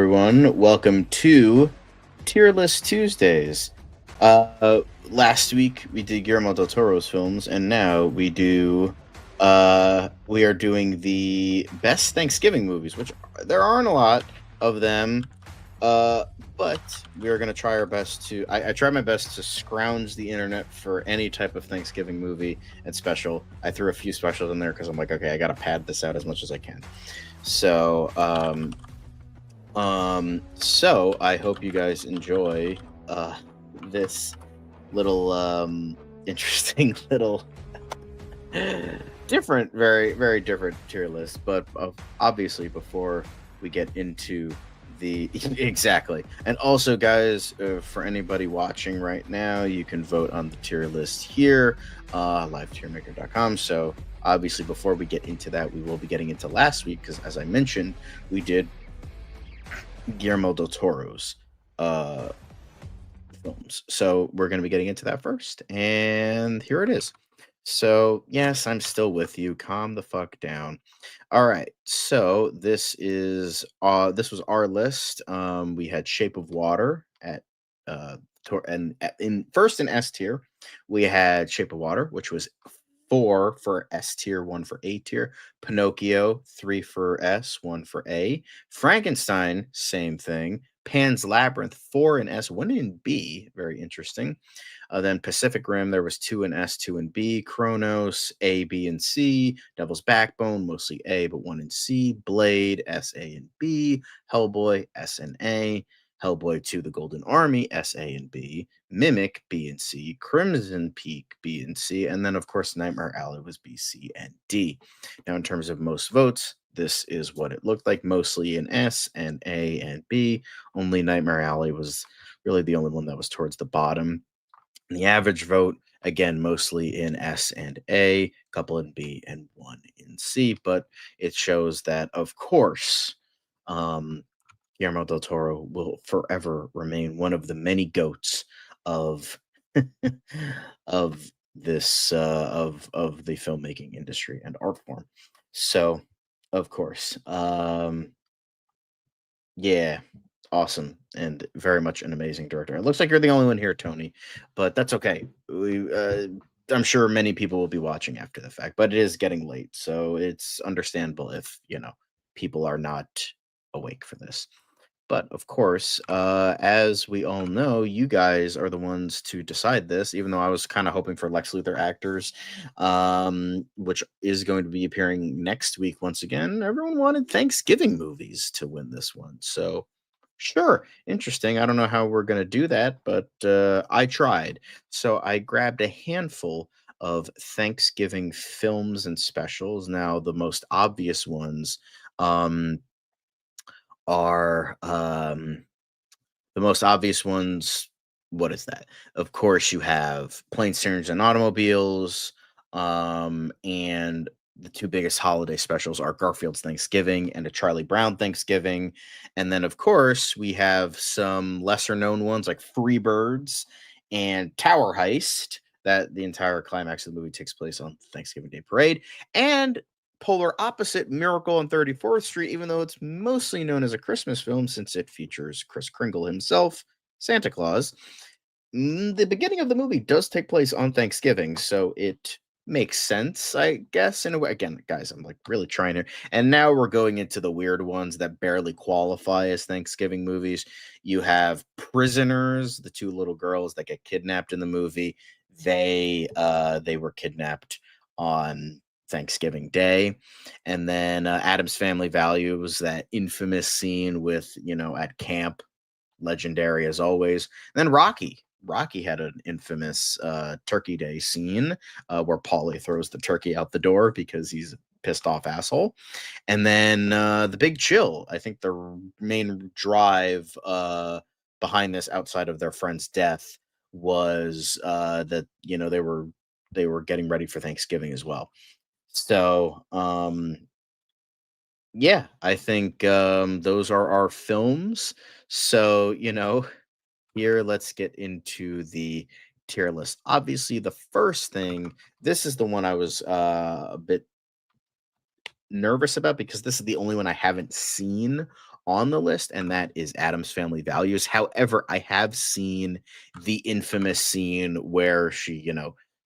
everyone. Welcome to Tier List Tuesdays. Last week we did Guillermo del Toro's films, and now we are doing the best Thanksgiving movies, which there aren't a lot of them. But we are going to try our best to. I try my best to scrounge the internet for any type of Thanksgiving movie and special. I threw a few specials in there because I'm like, okay, I got to pad this out as much as I can. So, so I hope you guys enjoy this little interesting little different, very, very different tier list. But obviously, before we get into the exactly, and also, guys, for anybody watching right now, you can vote on the tier list here, livetiermaker.com. So obviously, before we get into that, we will be getting into last week because, as I mentioned, we did Guillermo del Toro's films. So we're going to be getting into that first. And here it is. So, yes, I'm still with you. Calm the fuck down. All right. So this was our list. We had Shape of Water at in first in S tier. We had Shape of Water, which was 4 for S tier, 1 for A tier. Pinocchio, 3 for S, 1 for A. Frankenstein, same thing. Pan's Labyrinth, 4 in S, 1 in B. Very interesting. Then Pacific Rim, there was 2 in S, 2 in B. Kronos, A, B, and C. Devil's Backbone, mostly A, but 1 in C. Blade, S, A, and B. Hellboy, S, and A. Hellboy 2, The Golden Army, S, A, and B. Mimic, B and C. Crimson Peak, B and C. And then, of course, Nightmare Alley was B, C, and D. Now, in terms of most votes, this is what it looked like, mostly in S and A and B. Only Nightmare Alley was really the only one that was towards the bottom. And the average vote, again, mostly in S and A, couple in B, and 1 in C. But it shows that, of course, Guillermo del Toro will forever remain one of the many goats of of this of the filmmaking industry and art form. So, of course, yeah, awesome and very much an amazing director. It looks like you're the only one here, Tony, but that's okay. I'm sure many people will be watching after the fact, but it is getting late, so it's understandable if people are not awake for this. But of course, as we all know, you guys are the ones to decide this, even though I was kind of hoping for Lex Luthor actors, which is going to be appearing next week once again. Everyone wanted Thanksgiving movies to win this one. So, sure, interesting. I don't know how we're going to do that, but I tried. So, I grabbed a handful of Thanksgiving films and specials. Now, the most obvious ones. Are the most obvious ones. What is that? Of course, you have Planes, Trains, and Automobiles, and the two biggest holiday specials are Garfield's Thanksgiving and A Charlie Brown Thanksgiving. And then, of course, we have some lesser known ones like Free Birds and Tower Heist, that the entire climax of the movie takes place on Thanksgiving Day Parade. And polar opposite, Miracle on 34th Street, even though it's mostly known as a Christmas film since it features Kris Kringle himself, Santa Claus. The beginning of the movie does take place on Thanksgiving, so it makes sense, I guess, in a way. Again, guys, I'm like really trying to. And now we're going into the weird ones that barely qualify as Thanksgiving movies. You have Prisoners, the two little girls that get kidnapped in the movie. They were kidnapped on Thanksgiving Day. And then Adam's Family Values, that infamous scene with, at camp, legendary as always. And then Rocky had an infamous Turkey Day scene where Paulie throws the turkey out the door because he's a pissed off asshole. And then The Big Chill, I think the main drive behind this, outside of their friend's death, was that they were getting ready for Thanksgiving as well. So, yeah, I think those are our films. So, here let's get into the tier list. Obviously, the first thing, this is the one I was a bit nervous about because this is the only one I haven't seen on the list, and that is Adam's Family Values. However, I have seen the infamous scene where she,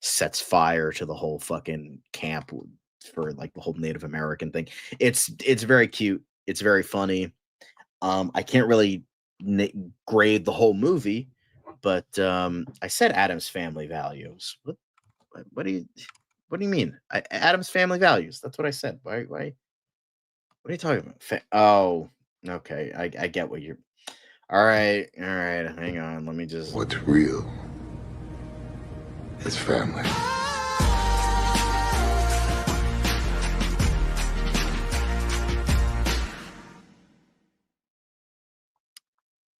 sets fire to the whole fucking camp for like the whole Native American thing. It's very cute. It's very funny. I can't really grade the whole movie, but I said Adam's Family Values. What do you what do you mean? Adam's Family Values. That's what I said. Why? What are you talking about? Oh, okay. I get what you're. All right, all right. Hang on. Let me just. What's real is family.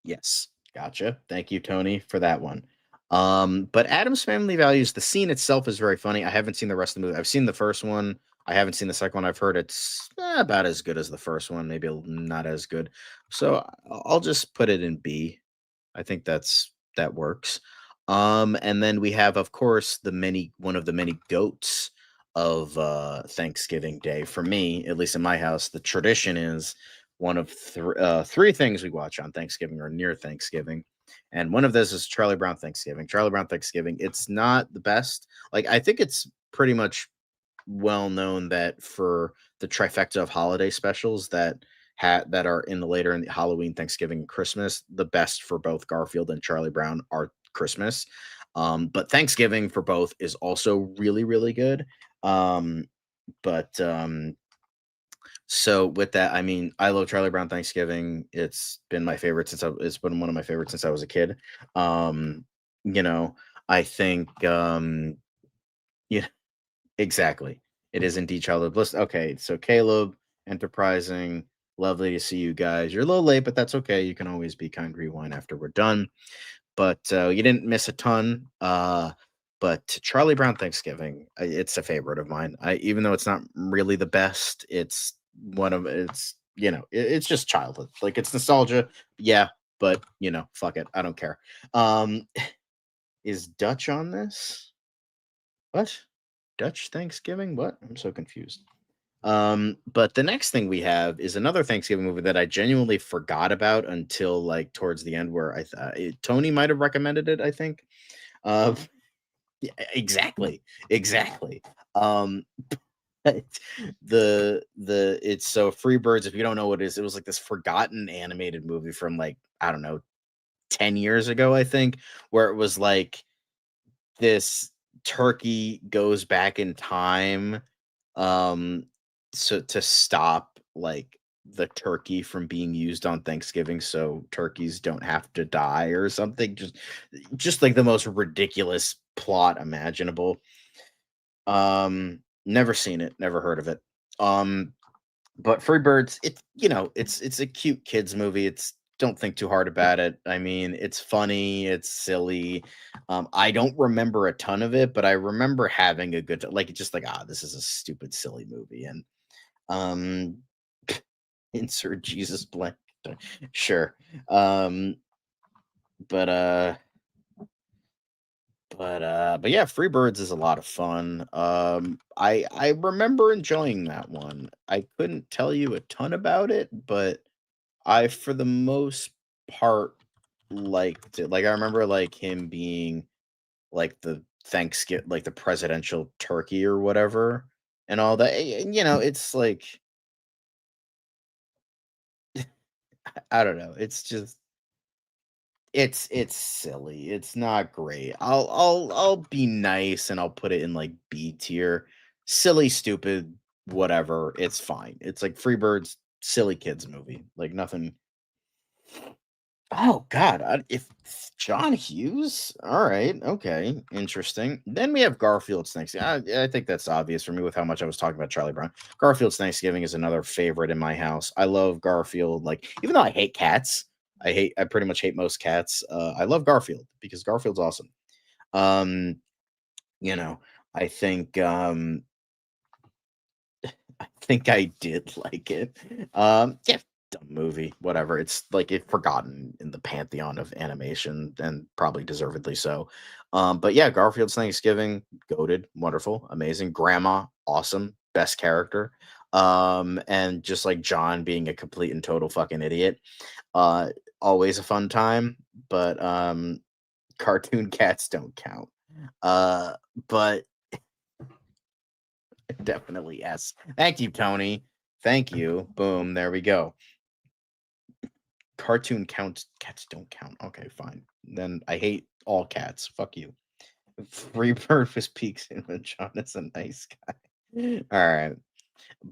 Yes, gotcha. Thank you, Tony, for that one. But Adam's Family Values, the scene itself is very funny. I haven't seen the rest of the movie. I've seen the first one. I haven't seen the second one. I've heard it's about as good as the first one, maybe not as good. So I'll just put it in B. I think that works. And then we have, of course, one of the many goats of Thanksgiving Day. For me, at least in my house, the tradition is one of three things we watch on Thanksgiving or near Thanksgiving. And one of those is Charlie Brown Thanksgiving. Charlie Brown Thanksgiving. It's not the best. Like, I think it's pretty much well known that for the trifecta of holiday specials that are in the later in the Halloween, Thanksgiving, and Christmas, the best for both Garfield and Charlie Brown are Christmas. But Thanksgiving for both is also really, really good. But So with that, I mean, I love Charlie Brown Thanksgiving. It's been one of my favorites since I was a kid. Um, you know, I think yeah, exactly. It is indeed childhood bliss. Okay, so Caleb, enterprising, lovely to see you guys. You're a little late, but that's okay. You can always be kind rewind after we're done. But you didn't miss a ton. But Charlie Brown Thanksgiving, it's a favorite of mine. Even though it's not really the best, it's one of it's it's just childhood. Like it's nostalgia, yeah. But fuck it, I don't care. Um, is Dutch on this? What? Dutch Thanksgiving? What? I'm so confused. But the next thing we have is another Thanksgiving movie that I genuinely forgot about until like towards the end, where Tony might have recommended it. I think. Uh, yeah, exactly. Um, but it's so Free Birds. If you don't know what it is, it was like this forgotten animated movie from like I don't know 10 years ago, I think, where it was like this turkey goes back in time um so to stop like the turkey from being used on Thanksgiving so turkeys don't have to die or something, just like the most ridiculous plot imaginable. Never seen it, never heard of it. um but Free Birds, it's a cute kids movie. It's Don't think too hard about it. I mean, it's funny, it's silly. I don't remember a ton of it, but I remember having a like it's just like this is a stupid silly movie and um insert Jesus blank. Sure. Um but but yeah, Free Birds is a lot of fun. I remember enjoying that one. I couldn't tell you a ton about it, but I, for the most part, liked it. Like I remember like him being like the Thanksgiving, like the presidential turkey or whatever, and all that. And, it's like I don't know. It's just it's silly. It's not great. I'll be nice and I'll put it in like B tier. Silly, stupid, whatever. It's fine. It's like Freebird's silly kids movie. Like nothing. Oh God, if John Hughes, all right, okay, interesting. Then we have Garfield's Thanksgiving. I think that's obvious for me with how much I was talking about Charlie Brown. Garfield's Thanksgiving is another favorite in my house. I love Garfield. Like even though I hate cats, I pretty much hate most cats. I love Garfield because Garfield's awesome. Um, you know, I think I think I did like it. Yeah, dumb movie, whatever. It's like it forgotten in the pantheon of animation, and probably deservedly so. But yeah, Garfield's Thanksgiving, goaded, wonderful, amazing. Grandma, awesome, best character. And just like John being a complete and total fucking idiot. Uh, Always a fun time, but cartoon cats don't count. Uh, but definitely yes. Thank you, Tony. Thank you. Boom. There we go. Cartoon counts. Cats don't count. Okay, fine. Then I hate all cats. Fuck you. Freebird was peaks in when John is a nice guy. All right.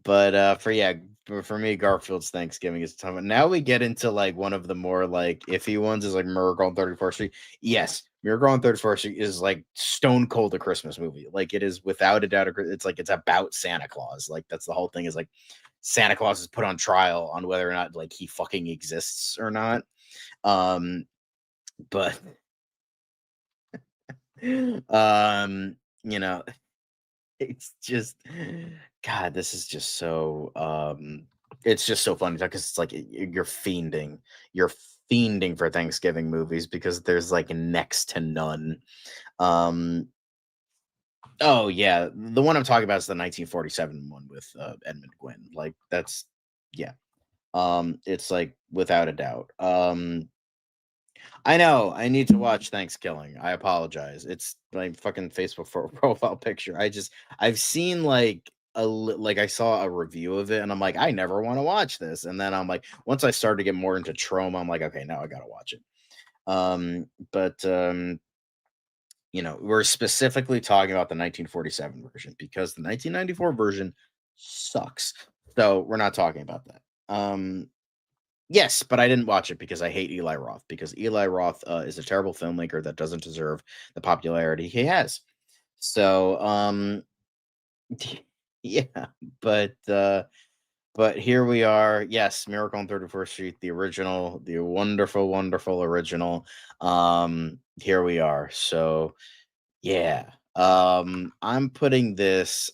But for me, Garfield's Thanksgiving is tough. Now we get into like one of the more like iffy ones is like Miracle on 34th Street. Yes, Miracle on 34th Street is like stone cold a Christmas movie. Like it is without a doubt. It's like it's about Santa Claus. Like that's the whole thing is like Santa Claus is put on trial on whether or not like he fucking exists or not. Um, but you know, it's just God, this is just so it's just so funny because it's like you're fiending for Thanksgiving movies because there's like next to none. Um oh yeah, the one I'm talking about is the 1947 one with Edmund Gwynn. Like that's yeah. It's like without a doubt. I know. I need to watch Thanksgiving. I apologize. It's my fucking Facebook profile picture. I've seen like like I saw a review of it and I'm like I never want to watch this. And then I'm like once I started to get more into Troma, I'm like okay, now I got to watch it. But we're specifically talking about the 1947 version because the 1994 version sucks. So, we're not talking about that. Yes, but I didn't watch it because I hate Eli Roth because Eli Roth is a terrible filmmaker that doesn't deserve the popularity he has. So, yeah, but but here we are. Yes, Miracle on 34th Street, the original, the wonderful, wonderful original. Here we are. So, yeah. I'm putting this.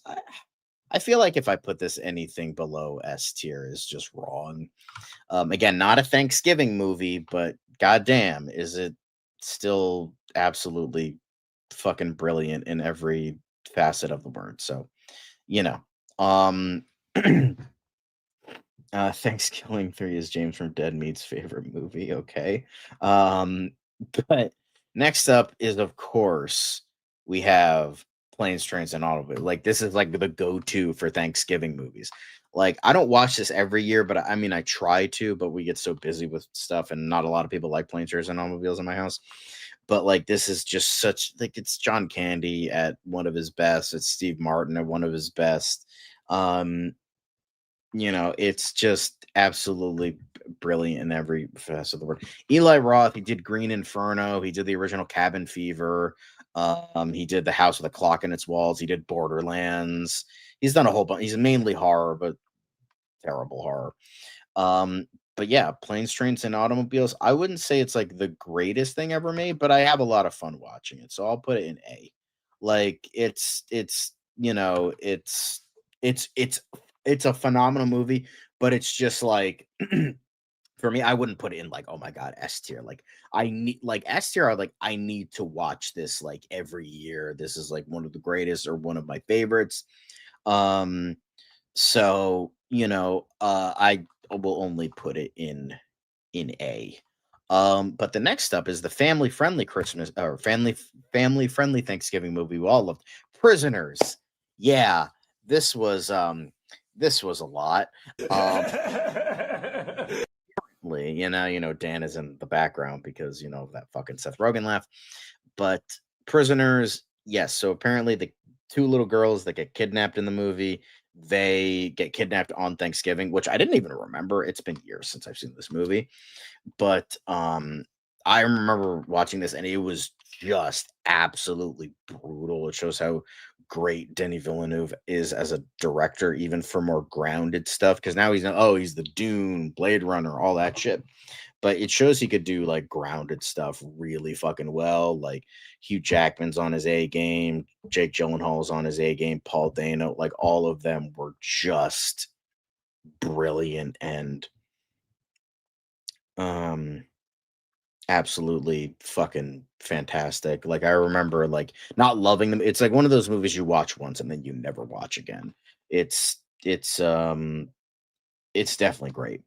I feel like if I put this anything below S tier is just wrong. Again, not a Thanksgiving movie, but goddamn, is it still absolutely fucking brilliant in every facet of the word. So, you know. Um Thanksgiving 3 is James from Dead Meat's favorite movie. Okay. Um, but next up is, of course, we have Planes, Trains, and Automobiles. Like, this is like the go to for Thanksgiving movies. Like, I don't watch this every year, but I mean, I try to, but we get so busy with stuff, and not a lot of people like Planes, Trains, and Automobiles in my house. But like, this is just such like it's John Candy at one of his best. It's Steve Martin at one of his best. Um, it's just absolutely brilliant in every facet of the word. Eli Roth, he did Green Inferno, he did the original Cabin Fever, he did The House with a Clock in Its Walls, he did Borderlands. He's done a whole bunch. He's mainly horror, but terrible horror. Um, but yeah, Planes, Trains, and Automobiles. I wouldn't say it's like the greatest thing ever made, but I have a lot of fun watching it. So I'll put it in A. Like it's it's a phenomenal movie, but it's just like for me, I wouldn't put it in like, oh my god, S tier. Like I need like S tier, I need to watch this like every year. This is like one of the greatest or one of my favorites. Um so, I will only put it in A. But the next up is the family friendly Christmas or family friendly Thanksgiving movie we all loved, Prisoners. Yeah, this was this was a lot. Um Dan is in the background because that fucking Seth Rogen laugh. But Prisoners, yes. So apparently the two little girls that get kidnapped in the movie, they get kidnapped on Thanksgiving, which I didn't even remember. It's been years since I've seen this movie, but I remember watching this and it was just absolutely brutal. It shows how great Denis Villeneuve is as a director, even for more grounded stuff. Because now he's the Dune, Blade Runner, all that shit. But it shows he could do like grounded stuff really fucking well. Like Hugh Jackman's on his A game, Jake Gyllenhaal's on his A game, Paul Dano, like all of them were just brilliant and um absolutely fucking fantastic. Like I remember like not loving them. It's like one of those movies you watch once and then you never watch again. It's It's um it's definitely great.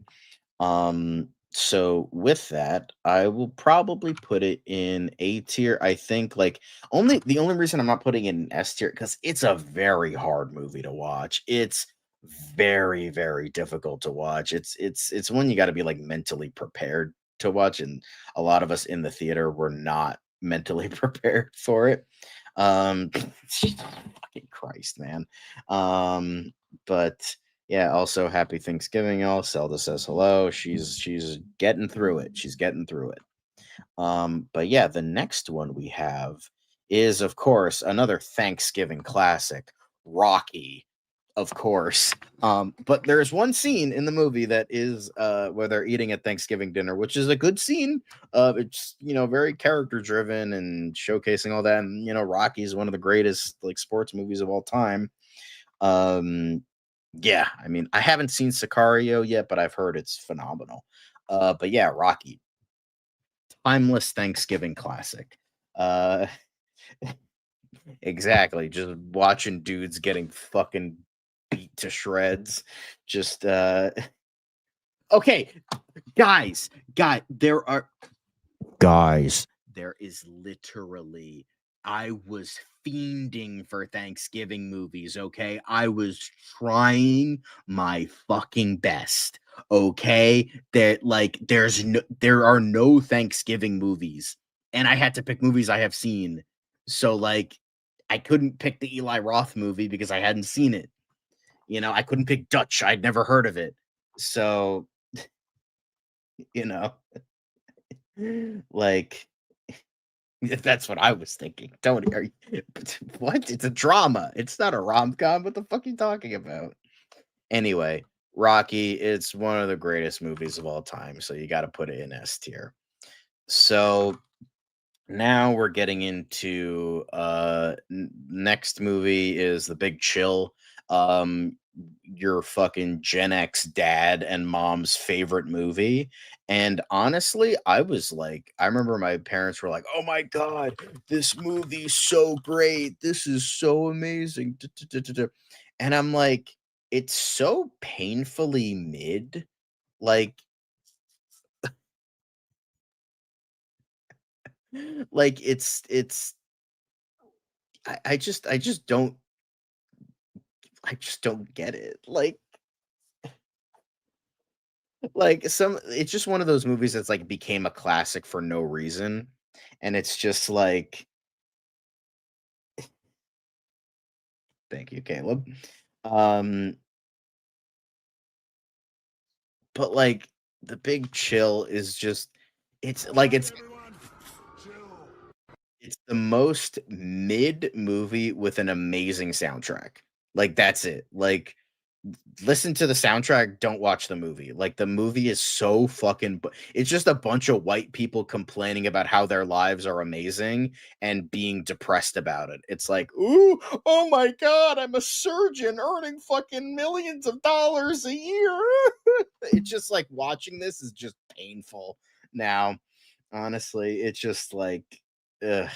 So with that, I will probably put it in A tier. I think like only the only reason I'm not putting it in S tier because it's a very hard movie to watch. It's very, very difficult to watch. It's one you got to be like mentally prepared to watch, and a lot of us in the theater were not mentally prepared for it. Um, fucking Christ, man. But yeah, also happy Thanksgiving, y'all. Zelda says hello. She's getting through it. She's getting through it. But yeah, the next one we have is of course another Thanksgiving classic, Rocky, of course. But there's one scene in the movie that is where they're eating at Thanksgiving dinner, which is a good scene. It's very character driven and showcasing all that. And Rocky is one of the greatest like sports movies of all time. Um, yeah, I mean, I haven't seen Sicario yet, but I've heard it's phenomenal. But yeah, Rocky, timeless Thanksgiving classic. Uh, exactly. Just watching dudes getting fucking beat to shreds. Just okay, there are guys, there is literally I was fiending for Thanksgiving movies, okay? I was trying my fucking best, okay? There are no Thanksgiving movies, and I had to pick movies I have seen. So like I couldn't pick the Eli Roth movie because I hadn't seen it. I couldn't pick Dutch. I'd never heard of it. So, you know, like that's what I was thinking. Tony, what? It's a drama. It's not a rom com. What the fuck are you talking about? Anyway, Rocky, it's one of the greatest movies of all time. So you got to put it in S tier. So now we're getting into next movie is The Big Chill. Um your fucking Gen X dad and mom's favorite movie. And honestly, I remember my parents were like, "Oh my god, this movie's so great. This is so amazing." And I'm like, "It's so painfully mid." Like like I just don't get it. Like it's just one of those movies that's like became a classic for no reason. And it's just like, thank you, Caleb. Um, but like the Big Chill is just it's like it's the most mid movie with an amazing soundtrack. Like that's it. Like listen to the soundtrack, don't watch the movie. Like the movie is so it's just a bunch of white people complaining about how their lives are amazing and being depressed about it. It's like, "Ooh, oh my god, I'm a surgeon earning fucking millions of dollars a year." It's just like watching this is just painful now. Honestly, it's just like ugh.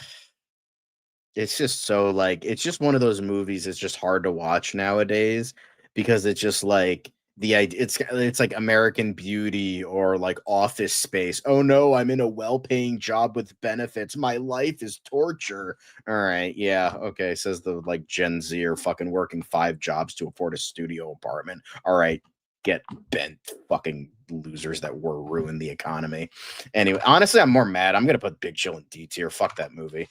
It's just so, like it's just one of those movies it's just hard to watch nowadays because it's just like the idea it's like American Beauty or like Office Space. "Oh no, I'm in a well-paying job with benefits. My life is torture." All right, yeah, okay, says the like Gen Z are fucking working 5 jobs to afford a studio apartment. All right, get bent, fucking losers that were ruin the economy. Anyway, honestly, I'm more mad. I'm gonna put Big Chill in D tier. Fuck that movie.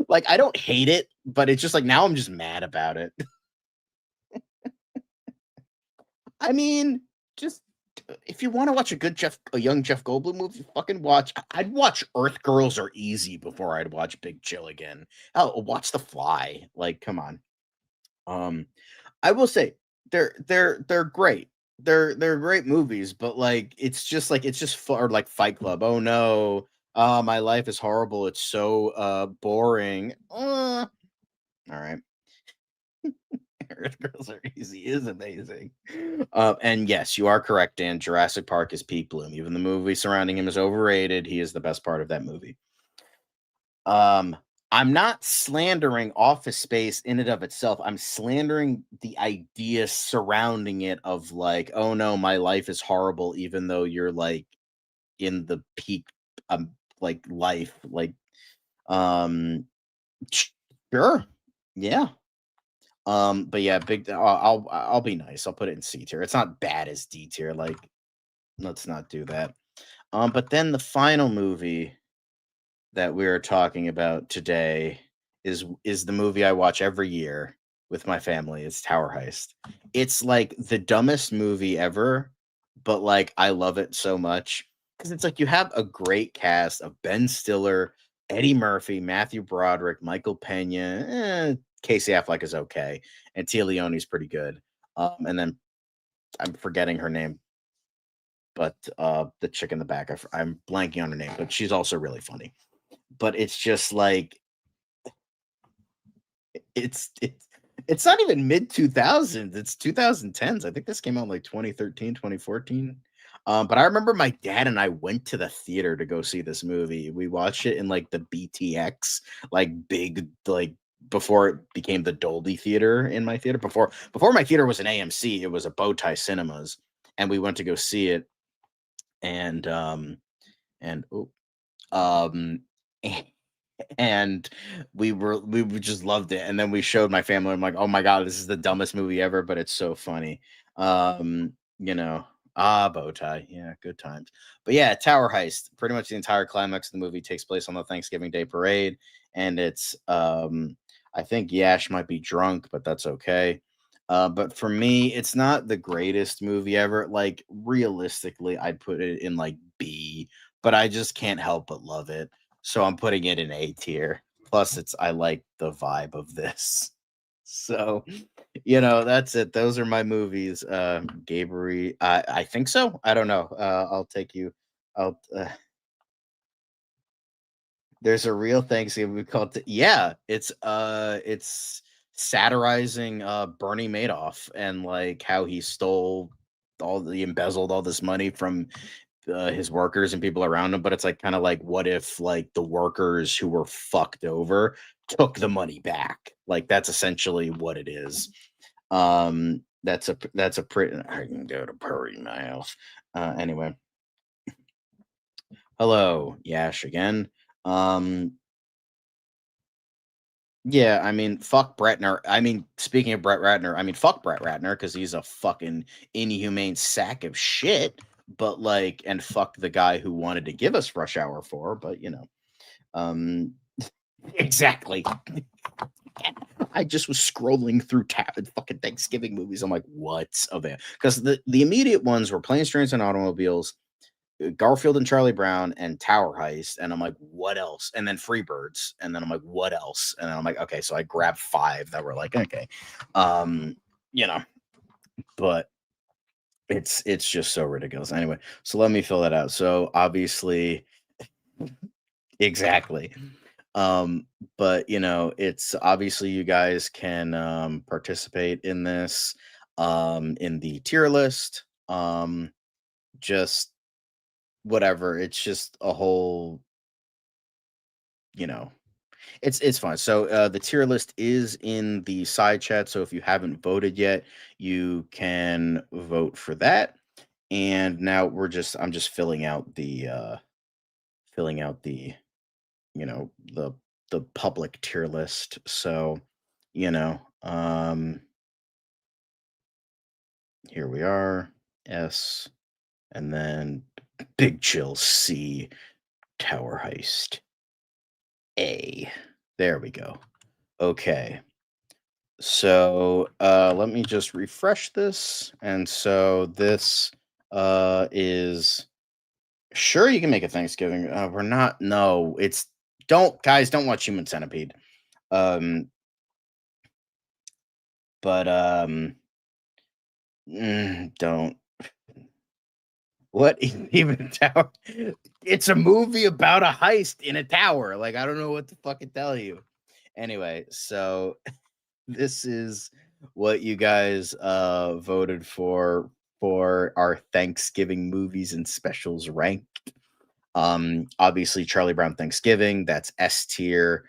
Like, I don't hate it, but it's just like now I'm just mad about it. I mean, just if you want to watch a young Jeff Goldblum movie, fucking watch. I'd watch Earth Girls Are Easy before I'd watch Big Chill again. Oh, watch The Fly. Like, come on. Um, I will say they're great. They're great movies, but like it's just for like Fight Club. "Oh no, my life is horrible. It's so boring." All right. Earth Girls Are Easy is amazing. And yes, you are correct, Dan. Jurassic Park is peak Bloom. Even the movie surrounding him is overrated. He is the best part of that movie. Um, I'm not slandering Office Space in and of itself. I'm slandering the idea surrounding it of like, oh no, my life is horrible, even though you're like in the peak like life. Like, um sure. Yeah. But yeah, big I'll be nice. I'll put it in C tier. It's not bad as D tier. Like, let's not do that. But then the final movie that we're talking about today is the movie I watch every year with my family. It's Tower Heist. It's like the dumbest movie ever, but like I love it so much because it's like you have a great cast of Ben Stiller, Eddie Murphy, Matthew Broderick, Michael Pena, Casey Affleck is okay, and Tia Leone's pretty good. And then I'm forgetting her name, but the chick in the back, I'm blanking on her name, but she's also really funny. But it's just like it's it's not even mid 2000s, it's 2010s. I think this came out in like 2013, 2014. But I remember my dad and I went to the theater to go see this movie. We watched it in like the BTX, like big, like before it became the Dolby theater in my theater. Before my theater was an AMC, it was a Bowtie Cinemas, and we went to go see it. And and oh, um and we just loved it, and then we showed my family. I'm like, oh my god, this is the dumbest movie ever, but it's so funny. You know, bow tie, yeah, good times. But yeah, Tower Heist, pretty much the entire climax of the movie takes place on the Thanksgiving Day parade, and it's I think Yash might be drunk, but that's okay. But for me, it's not the greatest movie ever. Like, realistically, I'd put it in like B, but I just can't help but love it, so I'm putting it in A tier. Plus, it's I like the vibe of this. So, that's it. Those are my movies. Gabriel, I think so. I don't know. I'll take you. I'll. There's a real Thanksgiving we call it. Yeah, it's satirizing Bernie Madoff and like how he stole he embezzled all this money from his workers and people around him, but it's like kind of like what if like the workers who were fucked over took the money back? Like that's essentially what it is. That's a pretty. I can go to Purdy Mouse. Anyway, hello, Yash again. Um, yeah, I mean, fuck Bretner. I mean, speaking of Brett Ratner, I mean, fuck Brett Ratner because he's a fucking inhumane sack of shit. But like, and fuck the guy who wanted to give us Rush Hour 4. But um, exactly. I just was scrolling through fucking Thanksgiving movies. I'm like, what's of it? Because the immediate ones were Planes, Trains, and Automobiles, Garfield and Charlie Brown, and Tower Heist. And I'm like, what else? And then Freebirds. And then I'm like, what else? And then I'm like, okay, so I grabbed five that were like, okay, um, you know, but it's just so ridiculous. Anyway, so let me fill that out. So obviously, exactly. Um, but it's obviously you guys can participate in this in the tier list. Just whatever. It's just a whole, you know, it's fine. So the tier list is in the side chat. So if you haven't voted yet, you can vote for that. And now I'm just filling out the the public tier list. So, you know, here we are. S, and then Big Chill C, Tower Heist A. There we go. Okay. So let me just refresh this. And so this is sure you can make a Thanksgiving. We're not. No, it's don't watch Human Centipede. Um, but don't. What even tower? It's a movie about a heist in a tower. Like I don't know what to fucking tell you. Anyway, so this is what you guys voted for our Thanksgiving movies and specials rank. Obviously Charlie Brown Thanksgiving, that's S tier,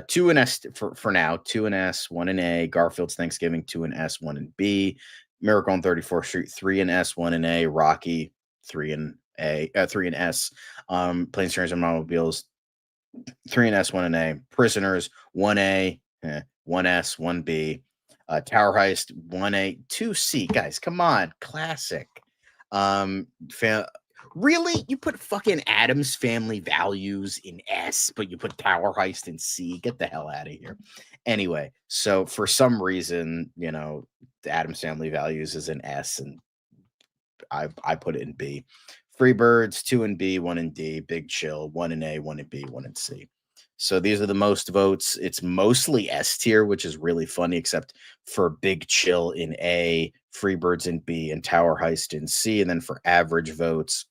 Two in S for now, two in S, one in A. Garfield's Thanksgiving, two in S, one in B. Miracle on 34th Street, three in S, one in A. Rocky, three in A, three in S. Planes, Trains, and Automobiles, three in S, one in A. Prisoners, one A, one S, one B. Tower Heist, one A, two C. Guys, come on, classic. Really, you put fucking Adam's Family Values in S, but you put Tower Heist in C? Get the hell out of here. Anyway, so for some reason, the Adam's Family Values is in S, and I put it in B. Freebirds, two in B, one in D. Big Chill, one in A, one in B, one in C. So these are the most votes. It's mostly S tier, which is really funny, except for Big Chill in A, Freebirds in B, and Tower Heist in C. And then for average votes,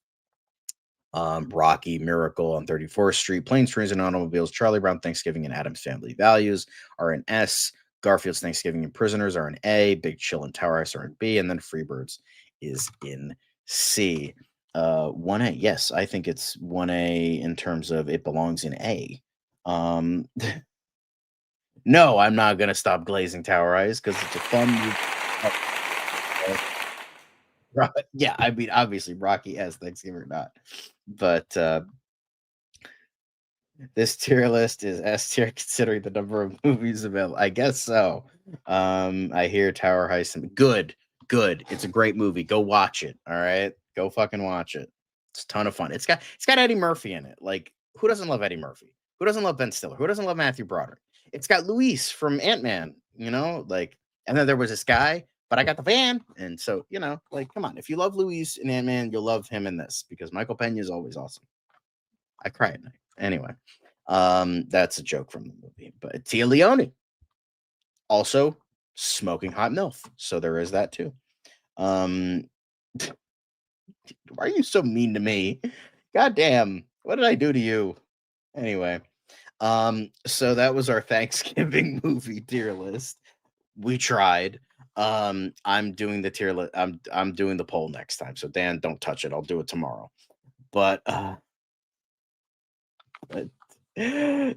Rocky, Miracle on 34th Street, Planes, Trains, and Automobiles, Charlie Brown, Thanksgiving, and Adam's Family Values are in S. Garfield's Thanksgiving and Prisoners are in A. Big Chill and Tower House are in B. And then Freebirds is in C. 1A. Yes, I think it's 1A in terms of it belongs in A. No, I'm not going to stop glazing Tower Eyes because it's a fun movie. Yeah, I mean, obviously, Rocky has Thanksgiving or not. But this tier list is S tier considering the number of movies available. I guess so. I hear Tower Heist. Good. It's a great movie. Go watch it. All right. Go fucking watch it. It's a ton of fun. It's got Eddie Murphy in it. Like, who doesn't love Eddie Murphy? Who doesn't love Ben Stiller? Who doesn't love Matthew Broderick? It's got Luis from Ant-Man, like, and then there was this guy, but I got the van. And so, like, come on. If you love Luis in Ant-Man, you'll love him in this because Michael Pena is always awesome. I cry at night. Anyway, that's a joke from the movie. But Tia Leone, also smoking hot MILF. So there is that too. Why are you so mean to me? God damn. What did I do to you? Anyway, so that was our Thanksgiving movie tier list. We tried. I'm doing the tier list. I'm doing the poll next time. So Dan, don't touch it. I'll do it tomorrow. But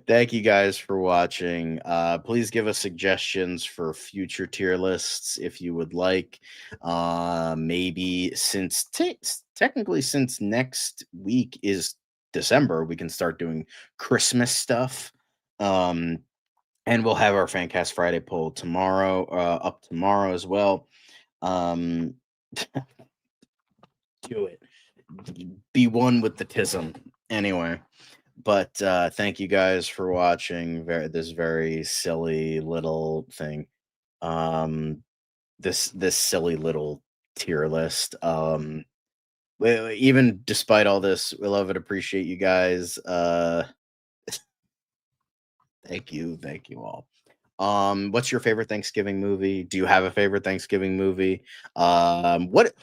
thank you guys for watching. Please give us suggestions for future tier lists if you would like. Maybe since technically since next week is December, we can start doing Christmas stuff. And we'll have our Fancast Friday poll tomorrow, up tomorrow as well. Do it. Be one with the tism. Anyway. But thank you guys for watching this very silly little thing. This silly little tier list. Even despite all this, we love and appreciate you guys. Thank you all. What's your favorite Thanksgiving movie? Do you have a favorite Thanksgiving movie? What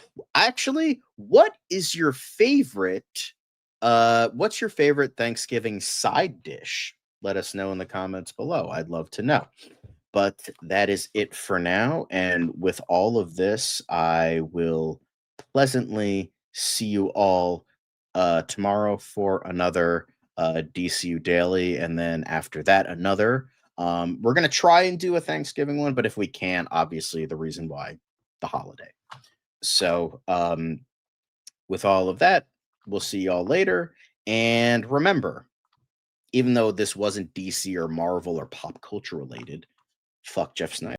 is your favorite what's your favorite Thanksgiving side dish? Let us know in the comments below. I'd love to know. But that is it for now. And with all of this, I will pleasantly see you all tomorrow for another DCU Daily. And then after that, another. We're going to try and do a Thanksgiving one, but if we can't, obviously the reason why, the holiday. So with all of that, we'll see y'all later. And remember, even though this wasn't DC or Marvel or pop culture related, fuck Jeff Snyder.